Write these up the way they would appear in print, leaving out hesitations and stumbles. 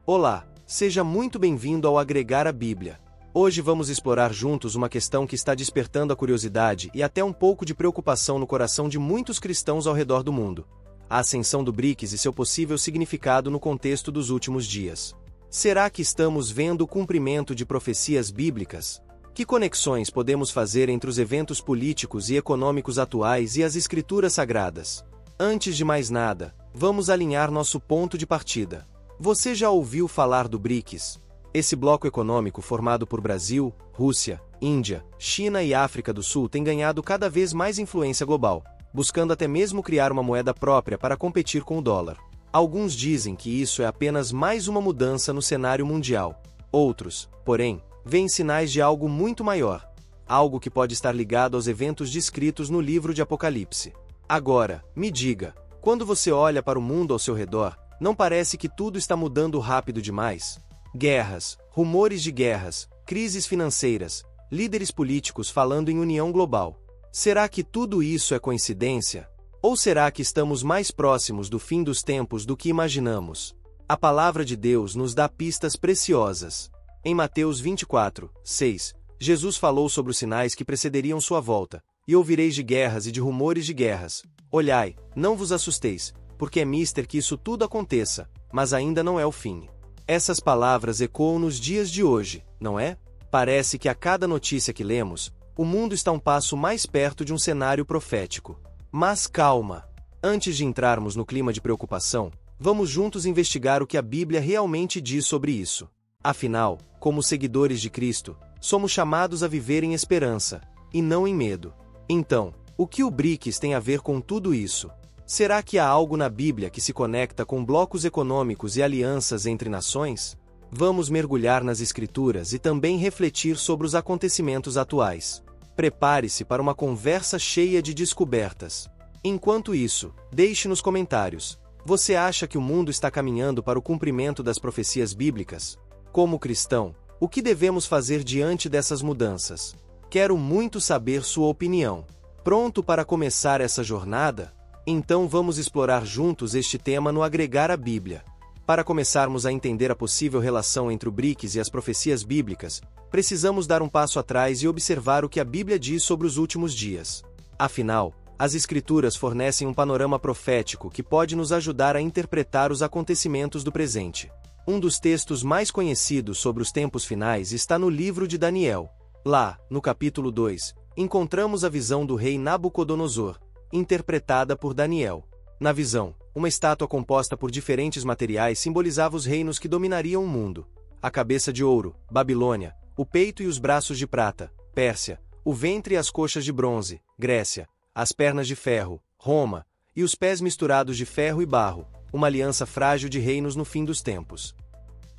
Olá, seja muito bem-vindo ao Agregar a Bíblia. Hoje vamos explorar juntos uma questão que está despertando a curiosidade e até um pouco de preocupação no coração de muitos cristãos ao redor do mundo: a ascensão do BRICS e seu possível significado no contexto dos últimos dias. Será que estamos vendo o cumprimento de profecias bíblicas? Que conexões podemos fazer entre os eventos políticos e econômicos atuais e as escrituras sagradas? Antes de mais nada, vamos alinhar nosso ponto de partida. Você já ouviu falar do BRICS? Esse bloco econômico formado por Brasil, Rússia, Índia, China e África do Sul tem ganhado cada vez mais influência global, buscando até mesmo criar uma moeda própria para competir com o dólar. Alguns dizem que isso é apenas mais uma mudança no cenário mundial. Outros, porém, veem sinais de algo muito maior, algo que pode estar ligado aos eventos descritos no livro de Apocalipse. Agora, me diga, quando você olha para o mundo ao seu redor, não parece que tudo está mudando rápido demais? Guerras, rumores de guerras, crises financeiras, líderes políticos falando em união global. Será que tudo isso é coincidência? Ou será que estamos mais próximos do fim dos tempos do que imaginamos? A palavra de Deus nos dá pistas preciosas. Em Mateus 24, 6, Jesus falou sobre os sinais que precederiam sua volta. E ouvireis de guerras e de rumores de guerras. Olhai, não vos assusteis, porque é mister que isso tudo aconteça, mas ainda não é o fim. Essas palavras ecoam nos dias de hoje, não é? Parece que a cada notícia que lemos, o mundo está um passo mais perto de um cenário profético. Mas calma! Antes de entrarmos no clima de preocupação, vamos juntos investigar o que a Bíblia realmente diz sobre isso. Afinal, como seguidores de Cristo, somos chamados a viver em esperança, e não em medo. Então, o que o BRICS tem a ver com tudo isso? Será que há algo na Bíblia que se conecta com blocos econômicos e alianças entre nações? Vamos mergulhar nas Escrituras e também refletir sobre os acontecimentos atuais. Prepare-se para uma conversa cheia de descobertas. Enquanto isso, deixe nos comentários: você acha que o mundo está caminhando para o cumprimento das profecias bíblicas? Como cristão, o que devemos fazer diante dessas mudanças? Quero muito saber sua opinião. Pronto para começar essa jornada? Então vamos explorar juntos este tema no Agregar a Bíblia. Para começarmos a entender a possível relação entre o BRICS e as profecias bíblicas, precisamos dar um passo atrás e observar o que a Bíblia diz sobre os últimos dias. Afinal, as Escrituras fornecem um panorama profético que pode nos ajudar a interpretar os acontecimentos do presente. Um dos textos mais conhecidos sobre os tempos finais está no livro de Daniel. Lá, no capítulo 2, encontramos a visão do rei Nabucodonosor, interpretada por Daniel. Na visão, uma estátua composta por diferentes materiais simbolizava os reinos que dominariam o mundo: a cabeça de ouro, Babilônia; o peito e os braços de prata, Pérsia; o ventre e as coxas de bronze, Grécia; as pernas de ferro, Roma; e os pés misturados de ferro e barro, uma aliança frágil de reinos no fim dos tempos.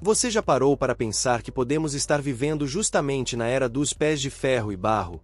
Você já parou para pensar que podemos estar vivendo justamente na era dos pés de ferro e barro?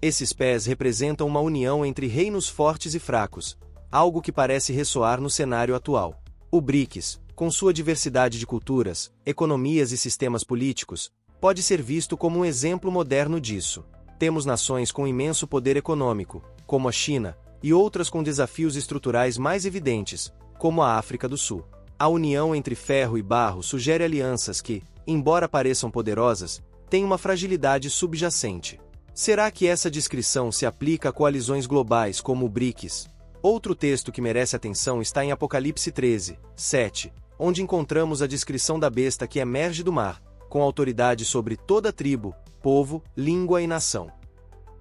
Esses pés representam uma união entre reinos fortes e fracos, algo que parece ressoar no cenário atual. O BRICS, com sua diversidade de culturas, economias e sistemas políticos, pode ser visto como um exemplo moderno disso. Temos nações com imenso poder econômico, como a China, e outras com desafios estruturais mais evidentes, como a África do Sul. A união entre ferro e barro sugere alianças que, embora pareçam poderosas, têm uma fragilidade subjacente. Será que essa descrição se aplica a coalizões globais como o BRICS? Outro texto que merece atenção está em Apocalipse 13, 7, onde encontramos a descrição da besta que emerge do mar, com autoridade sobre toda tribo, povo, língua e nação.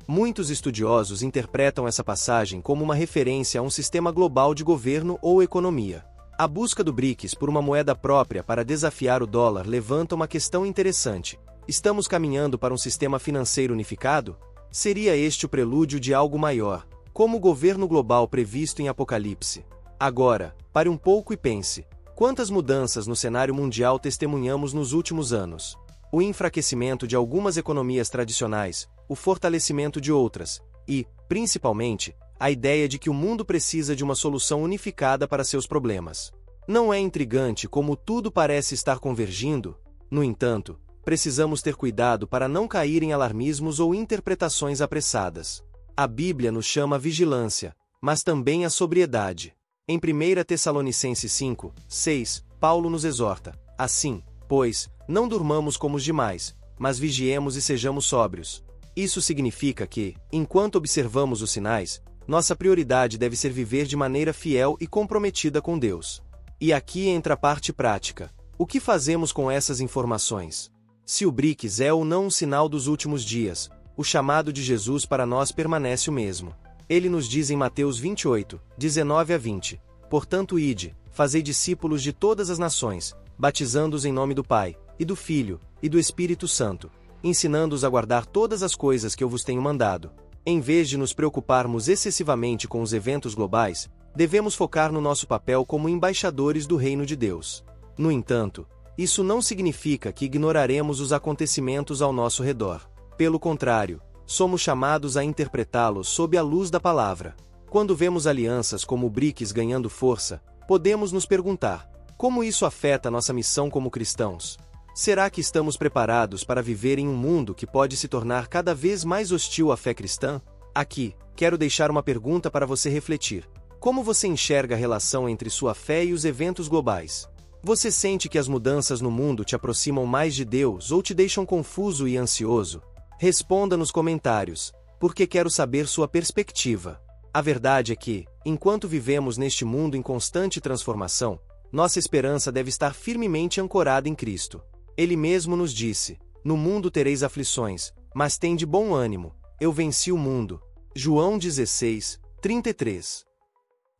Muitos estudiosos interpretam essa passagem como uma referência a um sistema global de governo ou economia. A busca do BRICS por uma moeda própria para desafiar o dólar levanta uma questão interessante. Estamos caminhando para um sistema financeiro unificado? Seria este o prelúdio de algo maior, como o governo global previsto em Apocalipse? Agora, pare um pouco e pense: quantas mudanças no cenário mundial testemunhamos nos últimos anos? O enfraquecimento de algumas economias tradicionais, o fortalecimento de outras, e, principalmente, a ideia de que o mundo precisa de uma solução unificada para seus problemas. Não é intrigante como tudo parece estar convergindo? No entanto, precisamos ter cuidado para não cair em alarmismos ou interpretações apressadas. A Bíblia nos chama à vigilância, mas também à sobriedade. Em 1 Tessalonicenses 5, 6, Paulo nos exorta: Assim, pois, não durmamos como os demais, mas vigiemos e sejamos sóbrios. Isso significa que, enquanto observamos os sinais, nossa prioridade deve ser viver de maneira fiel e comprometida com Deus. E aqui entra a parte prática. O que fazemos com essas informações? Se o BRICS é ou não um sinal dos últimos dias, o chamado de Jesus para nós permanece o mesmo. Ele nos diz em Mateus 28, 19 a 20, portanto ide, fazei discípulos de todas as nações, batizando-os em nome do Pai, e do Filho, e do Espírito Santo, ensinando-os a guardar todas as coisas que eu vos tenho mandado. Em vez de nos preocuparmos excessivamente com os eventos globais, devemos focar no nosso papel como embaixadores do reino de Deus. No entanto, isso não significa que ignoraremos os acontecimentos ao nosso redor. Pelo contrário, somos chamados a interpretá-los sob a luz da palavra. Quando vemos alianças como o BRICS ganhando força, podemos nos perguntar: como isso afeta nossa missão como cristãos? Será que estamos preparados para viver em um mundo que pode se tornar cada vez mais hostil à fé cristã? Aqui, quero deixar uma pergunta para você refletir. Como você enxerga a relação entre sua fé e os eventos globais? Você sente que as mudanças no mundo te aproximam mais de Deus ou te deixam confuso e ansioso? Responda nos comentários, porque quero saber sua perspectiva. A verdade é que, enquanto vivemos neste mundo em constante transformação, nossa esperança deve estar firmemente ancorada em Cristo. Ele mesmo nos disse: no mundo tereis aflições, mas tende bom ânimo, eu venci o mundo. João 16, 33.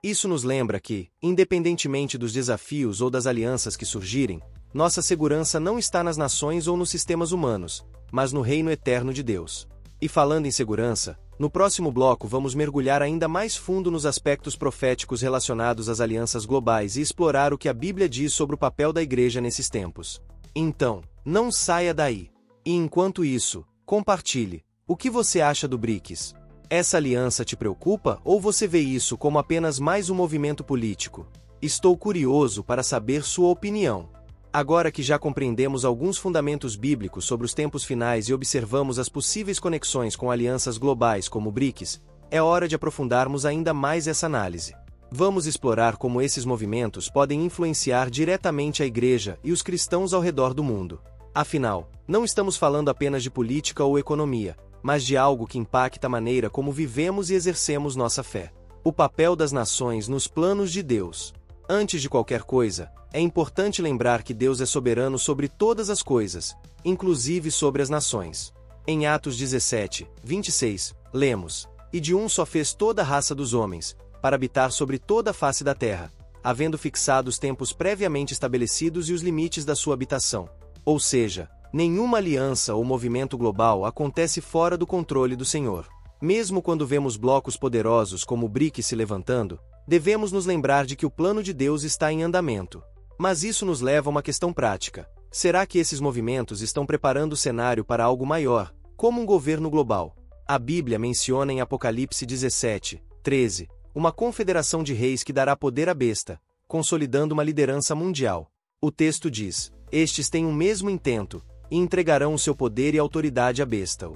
Isso nos lembra que, independentemente dos desafios ou das alianças que surgirem, nossa segurança não está nas nações ou nos sistemas humanos, mas no reino eterno de Deus. E falando em segurança, no próximo bloco vamos mergulhar ainda mais fundo nos aspectos proféticos relacionados às alianças globais e explorar o que a Bíblia diz sobre o papel da igreja nesses tempos. Então, não saia daí. E enquanto isso, compartilhe. O que você acha do BRICS? Essa aliança te preocupa ou você vê isso como apenas mais um movimento político? Estou curioso para saber sua opinião. Agora que já compreendemos alguns fundamentos bíblicos sobre os tempos finais e observamos as possíveis conexões com alianças globais como o BRICS, é hora de aprofundarmos ainda mais essa análise. Vamos explorar como esses movimentos podem influenciar diretamente a igreja e os cristãos ao redor do mundo. Afinal, não estamos falando apenas de política ou economia, mas de algo que impacta a maneira como vivemos e exercemos nossa fé. O papel das nações nos planos de Deus. Antes de qualquer coisa, é importante lembrar que Deus é soberano sobre todas as coisas, inclusive sobre as nações. Em Atos 17, 26, lemos: e de um só fez toda a raça dos homens, para habitar sobre toda a face da terra, havendo fixado os tempos previamente estabelecidos e os limites da sua habitação. Ou seja, nenhuma aliança ou movimento global acontece fora do controle do Senhor. Mesmo quando vemos blocos poderosos como o BRICS se levantando, devemos nos lembrar de que o plano de Deus está em andamento. Mas isso nos leva a uma questão prática. Será que esses movimentos estão preparando o cenário para algo maior, como um governo global? A Bíblia menciona em Apocalipse 17, 13, uma confederação de reis que dará poder à besta, consolidando uma liderança mundial. O texto diz: estes têm o mesmo intento, e entregarão o seu poder e autoridade à besta.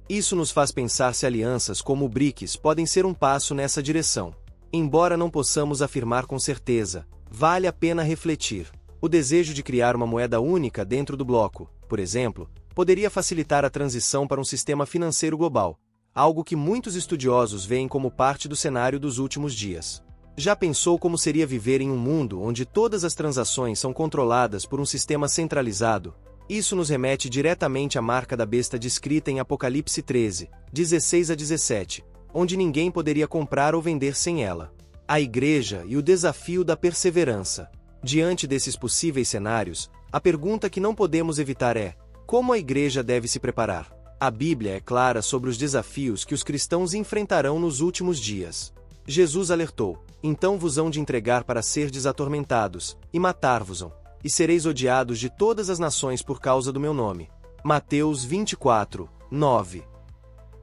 Isso nos faz pensar se alianças como o BRICS podem ser um passo nessa direção. Embora não possamos afirmar com certeza, vale a pena refletir. O desejo de criar uma moeda única dentro do bloco, por exemplo, poderia facilitar a transição para um sistema financeiro global, algo que muitos estudiosos veem como parte do cenário dos últimos dias. Já pensou como seria viver em um mundo onde todas as transações são controladas por um sistema centralizado? Isso nos remete diretamente à marca da besta descrita em Apocalipse 13, 16 a 17, onde ninguém poderia comprar ou vender sem ela. A igreja e o desafio da perseverança. Diante desses possíveis cenários, a pergunta que não podemos evitar é: como a igreja deve se preparar? A Bíblia é clara sobre os desafios que os cristãos enfrentarão nos últimos dias. Jesus alertou: então vos hão de entregar para serdes atormentados, e matar-vos-ão, e sereis odiados de todas as nações por causa do meu nome. Mateus 24, 9.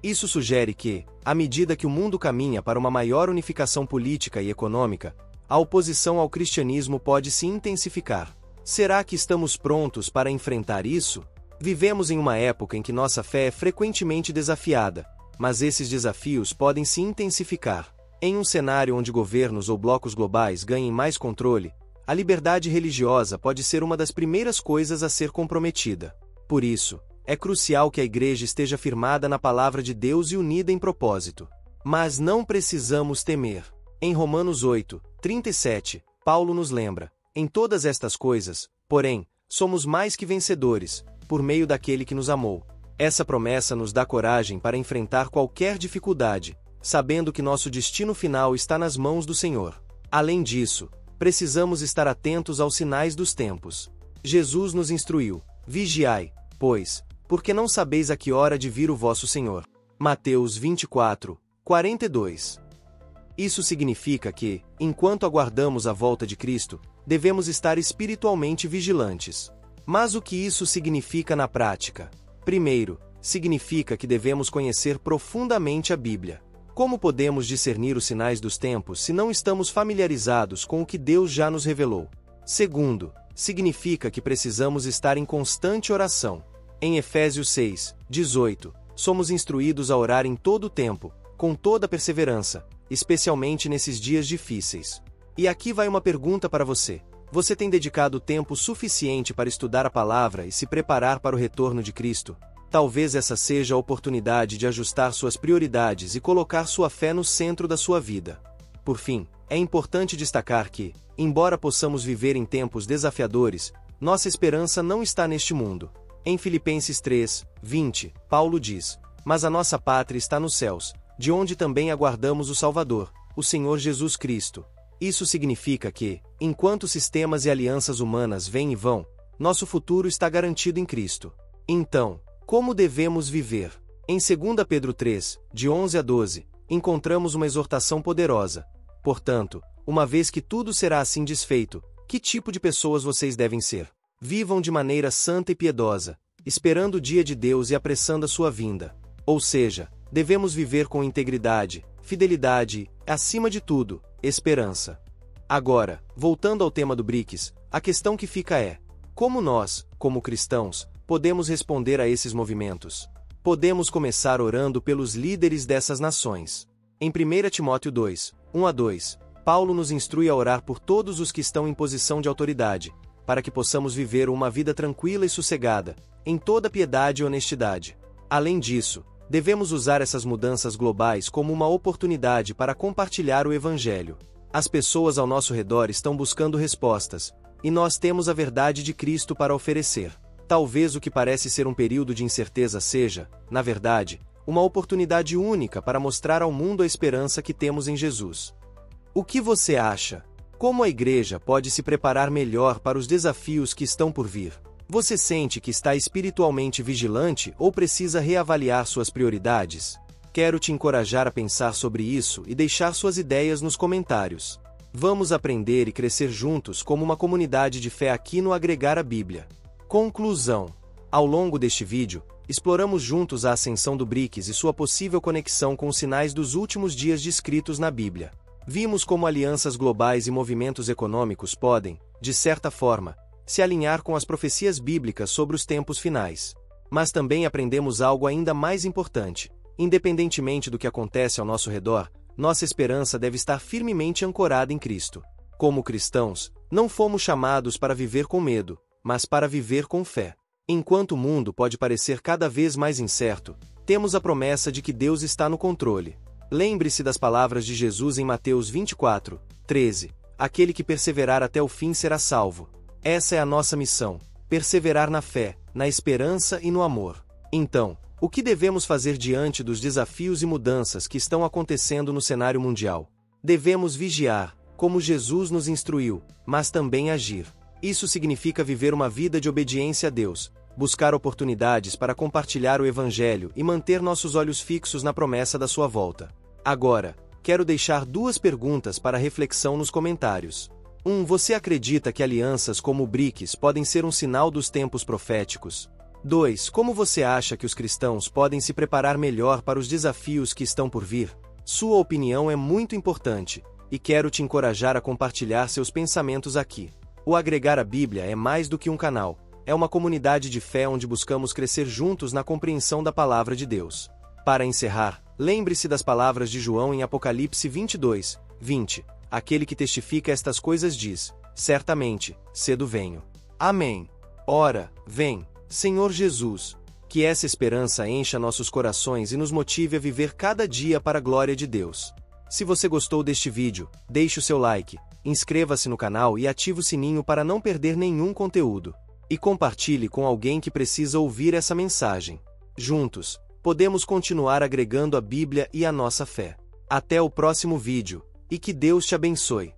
Isso sugere que, à medida que o mundo caminha para uma maior unificação política e econômica, a oposição ao cristianismo pode se intensificar. Será que estamos prontos para enfrentar isso? Vivemos em uma época em que nossa fé é frequentemente desafiada, mas esses desafios podem se intensificar. Em um cenário onde governos ou blocos globais ganhem mais controle, a liberdade religiosa pode ser uma das primeiras coisas a ser comprometida. Por isso, é crucial que a Igreja esteja firmada na palavra de Deus e unida em propósito. Mas não precisamos temer. Em Romanos 8, 37, Paulo nos lembra: em todas estas coisas, porém, somos mais que vencedores, por meio daquele que nos amou. Essa promessa nos dá coragem para enfrentar qualquer dificuldade, sabendo que nosso destino final está nas mãos do Senhor. Além disso, precisamos estar atentos aos sinais dos tempos. Jesus nos instruiu: vigiai, pois, porque não sabeis a que hora há de vir o vosso Senhor. Mateus 24, 42. Isso significa que, enquanto aguardamos a volta de Cristo, devemos estar espiritualmente vigilantes. Mas o que isso significa na prática? Primeiro, significa que devemos conhecer profundamente a Bíblia. Como podemos discernir os sinais dos tempos se não estamos familiarizados com o que Deus já nos revelou? Segundo, significa que precisamos estar em constante oração. Em Efésios 6, 18, somos instruídos a orar em todo o tempo, com toda perseverança, especialmente nesses dias difíceis. E aqui vai uma pergunta para você. Você tem dedicado tempo suficiente para estudar a palavra e se preparar para o retorno de Cristo? Talvez essa seja a oportunidade de ajustar suas prioridades e colocar sua fé no centro da sua vida. Por fim, é importante destacar que, embora possamos viver em tempos desafiadores, nossa esperança não está neste mundo. Em Filipenses 3, 20, Paulo diz: mas a nossa pátria está nos céus, de onde também aguardamos o Salvador, o Senhor Jesus Cristo. Isso significa que, enquanto sistemas e alianças humanas vêm e vão, nosso futuro está garantido em Cristo. Então, como devemos viver? Em 2 Pedro 3, de 11 a 12, encontramos uma exortação poderosa. Portanto, uma vez que tudo será assim desfeito, que tipo de pessoas vocês devem ser? Vivam de maneira santa e piedosa, esperando o dia de Deus e apressando a sua vinda. Ou seja, devemos viver com integridade, fidelidade e, acima de tudo, esperança. Agora, voltando ao tema do BRICS, a questão que fica é: como nós, como cristãos, podemos responder a esses movimentos? Podemos começar orando pelos líderes dessas nações. Em 1 Timóteo 2, 1 a 2, Paulo nos instrui a orar por todos os que estão em posição de autoridade, para que possamos viver uma vida tranquila e sossegada, em toda piedade e honestidade. Além disso, devemos usar essas mudanças globais como uma oportunidade para compartilhar o Evangelho. As pessoas ao nosso redor estão buscando respostas, e nós temos a verdade de Cristo para oferecer. Talvez o que parece ser um período de incerteza seja, na verdade, uma oportunidade única para mostrar ao mundo a esperança que temos em Jesus. O que você acha? Como a Igreja pode se preparar melhor para os desafios que estão por vir? Você sente que está espiritualmente vigilante ou precisa reavaliar suas prioridades? Quero te encorajar a pensar sobre isso e deixar suas ideias nos comentários. Vamos aprender e crescer juntos como uma comunidade de fé aqui no Agregar a Bíblia. Conclusão. Ao longo deste vídeo, exploramos juntos a ascensão do BRICS e sua possível conexão com os sinais dos últimos dias descritos na Bíblia. Vimos como alianças globais e movimentos econômicos podem, de certa forma, se alinhar com as profecias bíblicas sobre os tempos finais. Mas também aprendemos algo ainda mais importante. Independentemente do que acontece ao nosso redor, nossa esperança deve estar firmemente ancorada em Cristo. Como cristãos, não fomos chamados para viver com medo, mas para viver com fé. Enquanto o mundo pode parecer cada vez mais incerto, temos a promessa de que Deus está no controle. Lembre-se das palavras de Jesus em Mateus 24, 13. Aquele que perseverar até o fim será salvo. Essa é a nossa missão: perseverar na fé, na esperança e no amor. Então, o que devemos fazer diante dos desafios e mudanças que estão acontecendo no cenário mundial? Devemos vigiar, como Jesus nos instruiu, mas também agir. Isso significa viver uma vida de obediência a Deus, buscar oportunidades para compartilhar o Evangelho e manter nossos olhos fixos na promessa da sua volta. Agora, quero deixar 2 perguntas para reflexão nos comentários. 1. Você acredita que alianças como o BRICS podem ser um sinal dos tempos proféticos? 2. Como você acha que os cristãos podem se preparar melhor para os desafios que estão por vir? Sua opinião é muito importante, e quero te encorajar a compartilhar seus pensamentos aqui. O Agregar a Bíblia é mais do que um canal, é uma comunidade de fé onde buscamos crescer juntos na compreensão da Palavra de Deus. Para encerrar, lembre-se das palavras de João em Apocalipse 22, 20. Aquele que testifica estas coisas diz: Certamente, cedo venho. Amém. Ora, vem, Senhor Jesus. Que essa esperança encha nossos corações e nos motive a viver cada dia para a glória de Deus. Se você gostou deste vídeo, deixe o seu like, inscreva-se no canal e ative o sininho para não perder nenhum conteúdo. E compartilhe com alguém que precisa ouvir essa mensagem. Juntos, podemos continuar agregando a Bíblia e a nossa fé. Até o próximo vídeo, e que Deus te abençoe.